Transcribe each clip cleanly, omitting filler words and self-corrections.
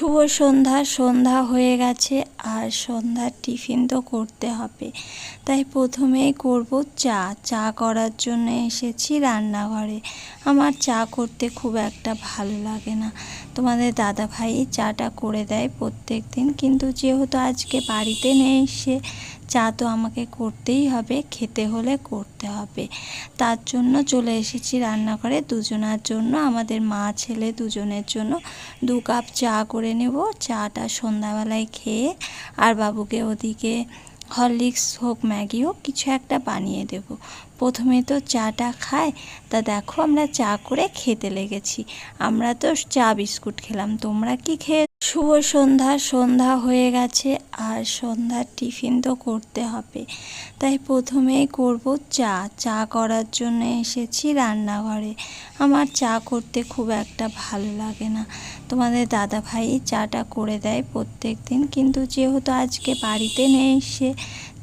শুভ সন্ধ্যা। সন্ধ্যা হয়ে গেছে আর সন্ধ্যার টিফিন তো করতে হবে, তাই প্রথমেই করব চা। চা করার জন্য এসেছি রান্নাঘরে। আমার চা করতে খুব একটা ভালো লাগে না, তোমাদের দাদাভাই চাটা করে দেয় প্রত্যেক দিন, কিন্তু যেহেতু আজকে বাড়িতে নেই সে, চা তো আমাকে করতেই হবে, খেতে হলে করতে হবে। তার জন্য চলে এসেছি রান্নাঘরে দুজনার জন্য, আমাদের মা ছেলে দুজনের জন্য 2 কাপ চা করে নেব। চাটা সন্ধ্যাবেলায় খেয়ে আর বাবুকে ওদিকে হরলিক্স হোক ম্যাগি হোক কিছু একটা বানিয়ে দেব। প্রথমে তো চাটা খায়, তা দেখো আমরা চা করে খেতে লেগেছি। আমরা তো চা বিস্কুট খেলাম, তোমরা কি খেয়ে? শুভ সন্ধ্যা। সন্ধ্যা হয়ে গেছে আর সন্ধ্যার টিফিন তো করতে হবে, তাই প্রথমেই করব চা। চা করার জন্য এসেছি রান্নাঘরে। আমার চা করতে খুব একটা ভালো লাগে না, তোমাদের দাদাভাই চাটা করে দেয় প্রত্যেক দিন, কিন্তু যেহেতু আজকে বাড়িতে নেই সে,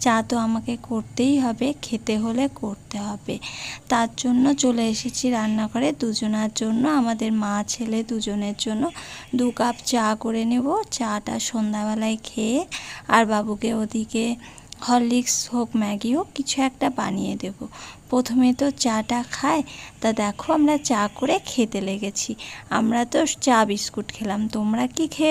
চা তো আমাকে করতেই হবে, খেতে হলে করতে হবে। তার জন্য চলে এসেছি রান্নাঘরে দুজনার জন্য, আমাদের মা ছেলে দুজনের জন্য 2 কাপ চা করে নেব। চাটা সন্ধ্যাবেলায় খেয়ে আর বাবুকে ওদিকে হরলিক্স হোক ম্যাগি হোক কিছু একটা বানিয়ে দেব। প্রথমে তো চাটা খায়, তা দেখো আমরা চা করে খেতে লেগেছি। আমরা তো চা বিস্কুট খেলাম, তোমরা কি খেয়ে?